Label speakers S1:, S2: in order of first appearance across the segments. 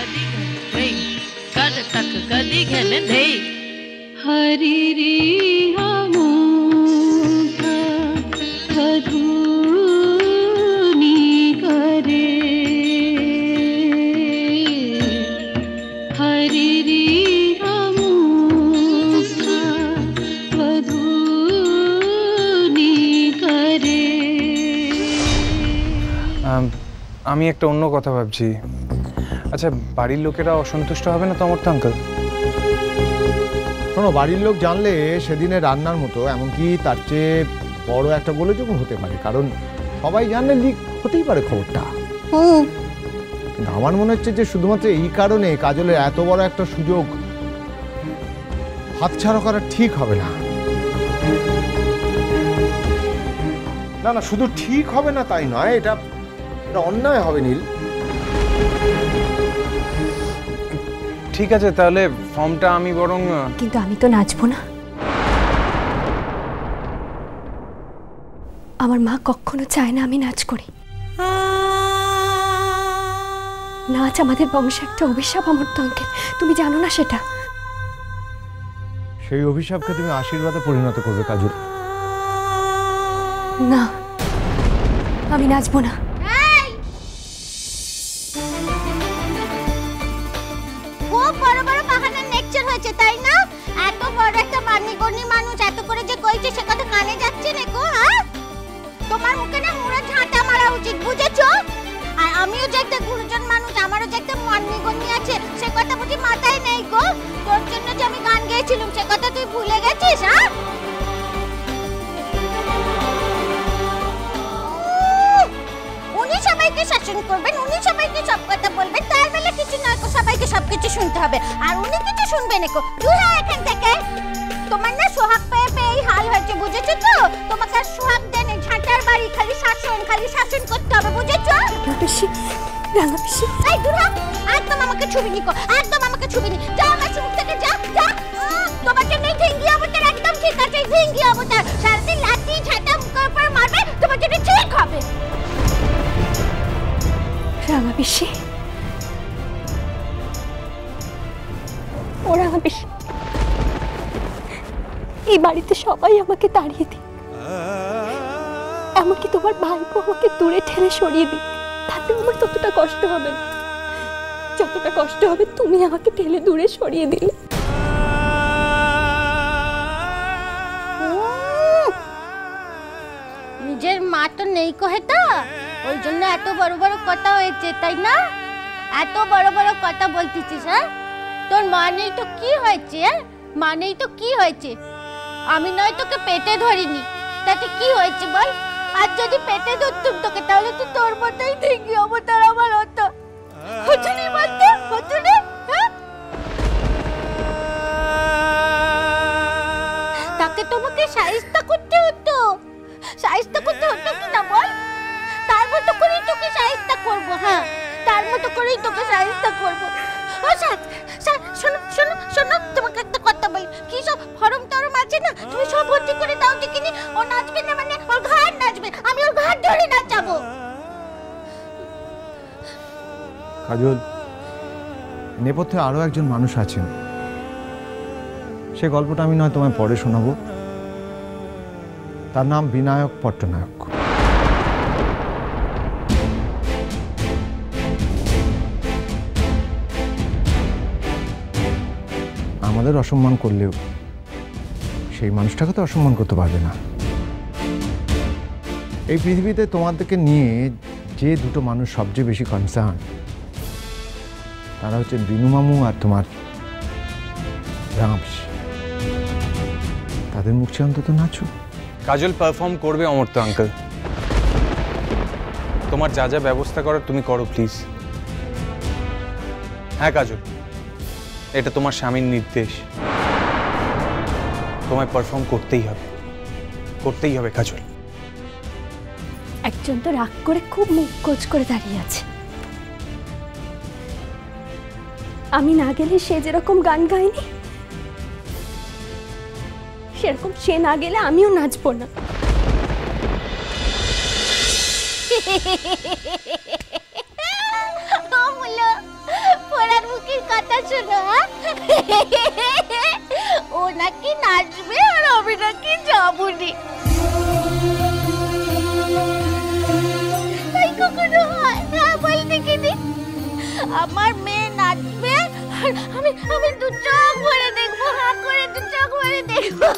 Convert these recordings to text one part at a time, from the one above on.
S1: गदी घन रे कद तक गदी घन रे हरि रे हमोधा धूनी करे हरि रे
S2: আমি একটা অন্য কথা ভাবছি। আচ্ছা, বাড়ির লোকেরা অসন্তুষ্ট হবে না তো অমর্ত্য আঙ্কেল?
S3: শোনো, বাড়ির লোক জানলে সেদিনে রান্নার মতো এমনকি তার চেয়ে বড় একটা গোলযোগ হতে পারে, কারণ সবাই জানলে লিক হতেই পারে খবরটা। কিন্তু আমার মনে হচ্ছে যে শুধুমাত্র এই কারণে কাজলের এত বড় একটা সুযোগ হাতছাড়া করা ঠিক হবে না। না না, শুধু ঠিক হবে না তাই নয়, এটা অন্যায় হবে নীল।
S2: ঠিক আছে, তাহলে ফর্মটা আমি বরং।
S4: কিন্তু আমি তো নাচবো না। আমার মা কখনো চায় না আমি নাচ করি। নাচ আমাদের বংশে একটা অভিশাপ অমর্ত্য আঙ্কেল, তুমি জানো না সেটা?
S3: সেই অভিশাপকে তুমি আশীর্বাদে পরিণত করবে কাজল।
S4: না, আমি নাচবো না।
S5: খুব বড় বড় বাহানার লেকচার হয়েছে তাই না? এত বড় একটা মানিগণী মানুষ এত করে যে কইছে সে কথা কানে যাচ্ছে না গো? হ্যাঁ, তোমার মুখে না মুড়ে ঝাঁটা মারা উচিত, বুঝেছো? আর আমিও যে একটা গুরুজন মানুষ, আমারও যে একটা মানিগণী আছে সে কথা বুঝি মাথায় নেই গো? তোর জন্য যে আমি গান গেয়েছিলাম সে কথা তুই ভুলে গেছিস? হ্যাঁ, উনি সবাইকে শাসন করবেন, উনি সবাইকে সব কথা বলবেন, তার বেলা কিছু নয়, সবাইকে সবকিছু শুনতে হবে, আর উনি কিছু শুনবেন না। তুই এখান থেকে, তোমার না সোহাগ পেয়ে পেয়ে হাল হয়েছে, বুঝেছো তো? তোমাকে আর সোহাগ দেন ঝাঁটার বাড়ি, খালি শাসন করতে হবে, বুঝেছো?
S4: রাঙা পিসি,
S5: এই দূর হ, একদম আমাকে ছুবি নি, একদম আমাকে ছুবি নি, যা আমার মুখ থেকে, যা যা। তোমাকে নেই ঢেঙ্গি অবতার, একদম ঠিক আছে, ঢেঙ্গি অবতার, সারাদিন লাঠি ঝাঁটা মুখের উপর মারবে, তোমার জন্য ঠিক হবে।
S4: রাঙা পিসি, ও রাঙা পিসি, এই বাড়িতে সবাই আমাকে তাড়িয়ে দিক, এমনকি তোমার ভাইপো আমাকে দূরে ঠেলে সরিয়ে দিক, তাতেও আমার ততটা কষ্ট হবে না যতটা কষ্ট হবে তুমি আমাকে ঠেলে দূরে সরিয়ে দিলে।
S5: নিজের মা তো নেই কহেতা, ওই জন্য এত বড় বড় কথা হয়েছে তাই না? এত বড় বড় কথা বলতেছিস? হ্যাঁ, তোর মা নেই তো কি হয়েছে? মা নেই তো কি হয়েছে? আমি নয় তোকে পেটে ধরিনি, তাতে কি হয়েছে বল? আর যদি পেটে ধরতুম তোকে তাহলে তো তোর মতোই দেখি অবতার আমার হতো, হতুনি বলতে হতুনি। হ্যাঁ, তাকে তোমাকে সাহিস্তা করতে হতো, সাহিস্তা করতে হতো কি না বল? তার মতো করেই তোকে সাহিস্তা করবো। হ্যাঁ, তার মতো করেই তোকে সাহিস্তা করবো। ও স্যার, স্যার শোনো শোনো শোনো, তোমাকে একটা কথা বলি, কি সব ফরম টরম আছে না, তুমি সব ভর্তি করে দাও দেখিনি। ও নাচবে না মানে ওর ঘাট নাচবে, আমি ওর ঘাট ধরে নাচাবো।
S3: কাজল, নেপথ্যে আরো একজন মানুষ আছেন, সে গল্পটা আমি নয় তোমায় পরে শোনাবো। তার নাম বিনায়ক পট্টনায়ক। আমাদের অসম্মান করলেও সেই মানুষটাকে তো অসম্মান করতে পারবে না। এই পৃথিবীতে তোমাদেরকে নিয়ে যে দুটো মানুষ সবচেয়ে বেশি কনসার্ন, তারা হচ্ছে বিনু মামু আর তোমার রাঙা পিসি। তাদের মুখে অন্তত নাচো।
S2: কাজল পারফর্ম করবে অমর্ত্য আঙ্কেল, তোমার যা যা ব্যবস্থা করার তুমি করো প্লিজ। হ্যাঁ কাজল, এটা তোমার স্বামীর নির্দেশ, তোমায় পারফর্ম করতেই হবে, করতেই হবে কাজল।
S4: একজন তো রাগ করে খুব মুখ কোচ করে দাঁড়িয়ে আছে, আমি না গেলে সে যেরকম গান গায়নি সেরকম সে না গেলে আমিও নাচবো না।
S5: পোড়া ও নাকি নাচবে আর আমি নাকি যাবনি। তাই কখনো হয়? হ্যাঁ বল দেখিনি। আমার মেয়ে নাচবে আর আমি দু চোখ ভরে দেখবো, হাঁ করে দু চোখ ভরে দেখবো।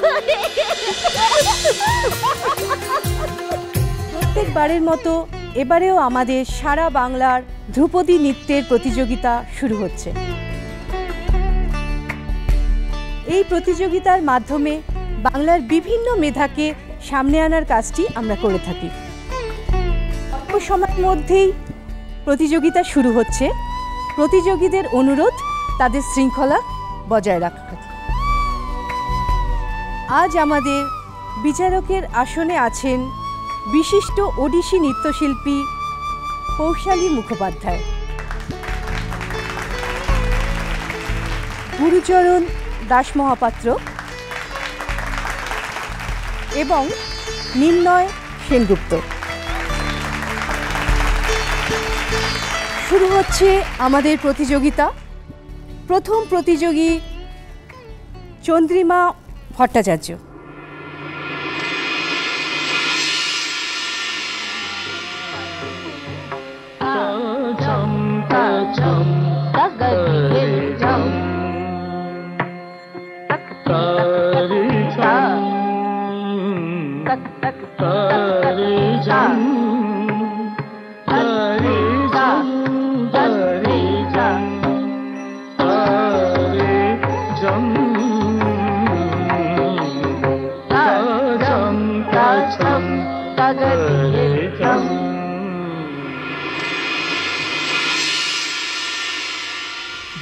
S6: প্রত্যেকবারের মতো এবারেও আমাদের সারা বাংলার ধ্রুপদী নৃত্যের প্রতিযোগিতা শুরু হচ্ছে। এই প্রতিযোগিতার মাধ্যমে বাংলার বিভিন্ন মেধাকে সামনে আনার কাজটি আমরা করে থাকি। অল্প সময়ের মধ্যেই প্রতিযোগিতা শুরু হচ্ছে। প্রতিযোগীদের অনুরোধ তাদের শৃঙ্খলা বজায় রাখা। আজ আমাদের বিচারকের আসনে আছেন বিশিষ্ট ওডিশি নৃত্যশিল্পী কৌশালী মুখোপাধ্যায়, গুরুচরণ দাস মহাপাত্র এবং নির্ণয় সেনগুপ্ত। শুরু হচ্ছে আমাদের প্রতিযোগিতা। প্রথম প্রতিযোগী চন্দ্রিমা ভট্টাচার্য।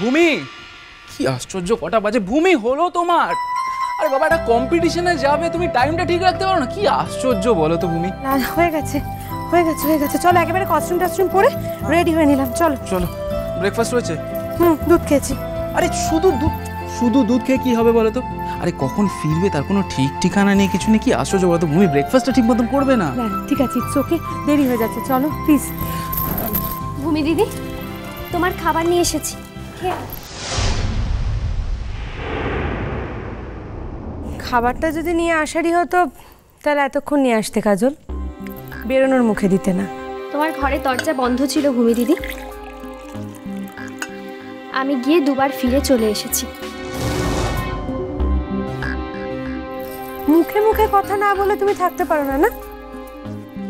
S2: ভূমি, কি আশ্চর্য, কটা বাজে? ভূমি, হলো তোমার? আরে বাবা, একটা কম্পিটিশনে যাবে, তুমি টাইমটা ঠিক রাখতে পারো না? কি আশ্চর্য বলো তো ভূমি।
S7: না হয়ে গেছে হয়ে গেছে হয়ে গেছে, চলো একেবারে কস্টিউম টাস্টিউম পরে রেডি হয়ে নিলাম। চলো
S2: চলো। ব্রেকফাস্ট হয়েছে?
S7: দুধ খেয়েছি।
S2: আরে শুধু দুধ খেয়ে কি হবে বলো তো? আরে কখন ফিরবে তার কোনো ঠিক ঠিকানা নেই, কিছু নেই। কি আশ্চর্য বলো তো ভূমি, ব্রেকফাস্টটা ঠিক মতন করবে না?
S7: ঠিক আছে, ইটস ওকে, দেরি হয়ে যাচ্ছে, চলো প্লিজ।
S4: ভূমি দিদি, তোমার খাবার নিয়ে এসেছি, খেয়ে নাও।
S7: খাবারটা যদি নিয়ে আসারই হতো তাহলে এতক্ষণ নিয়ে আসতে, কাজল, বেরোনোর মুখে দিতে না।
S4: তোমার ঘরে দরজা বন্ধ ছিল ভূমি দিদি, আমি গিয়ে দুবার ফিরে চলে এসেছি।
S7: মুখে মুখে কথা না বলে তুমি থাকতে পারো না? না,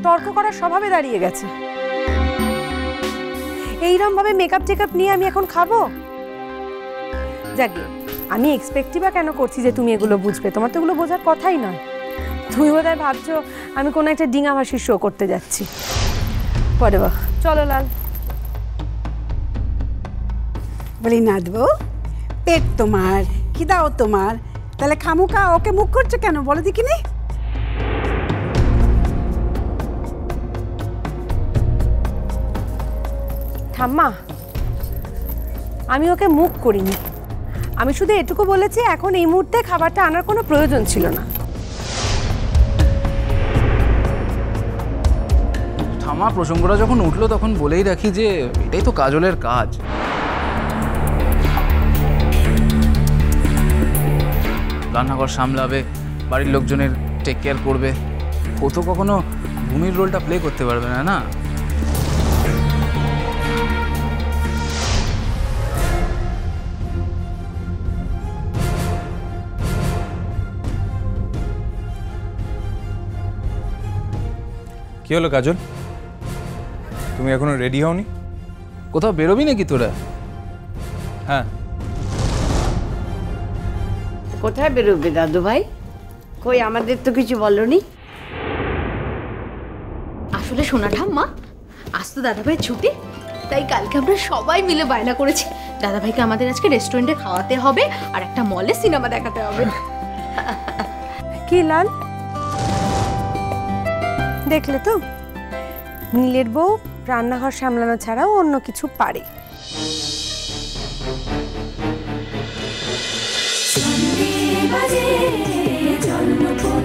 S7: তর্ক করার স্বভাবে দাঁড়িয়ে গেছে। এইরকম ভাবে মেকআপ টেকআপ নিয়ে আমি এখন খাবো? যাকে আমি এক্সপেক্টই বা কেন করছি যে তুমি এগুলো বুঝবে? তোমার তো এগুলো বোঝার কথাই নয়। তুমি বোধহয় ভাবছো আমি কোনো একটা ডিঙামাসির শো করতে যাচ্ছি। পরে বা চলো লাল।
S8: বলি নাচবো, পেট তোমার, খিদাও তোমার, তাহলে খামুকা ওকে মুখ করছো কেন বলো দেখিনি?
S7: ঠাম্মা, আমি ওকে মুখ করিনি, আমি শুধু এটুকু বলেছি এখন এই মুহূর্তে খাবারটা আনার কোনো প্রয়োজন ছিল না।
S2: ঠামা, প্রসঙ্গটা যখন উঠলো তখন বলেই রাখি যে এটাই তো কাজলের কাজ। রান্নাঘর সামলাবে, বাড়ির লোকজনের টেক কেয়ার করবে, ও তো কখনো ভূমির রোলটা প্লে করতে পারবে না। না, কি হলো কাজল, তুমি এখনো রেডি হওনি? কোথাও বেরোবি নাকি তোরা? হ্যাঁ।
S9: কোথায় বেরোবে দাদু ভাই? কই আমাদের তো কিছু বলনি।
S1: আসলে সোনা ঠাম্মা, আজ তো দাদাভাইয়ের ছুটি, তাই কালকে আমরা সবাই মিলে বায়না করেছি দাদাভাইকে আমাদের আজকে রেস্টুরেন্টে খাওয়াতে হবে আর একটা মলে সিনেমা দেখাতে হবে।
S7: কি লাল, দেখলে তো নীলের বউ রান্নাঘর সামলানো ছাড়াও অন্য কিছু পারে।
S10: জন্মপথ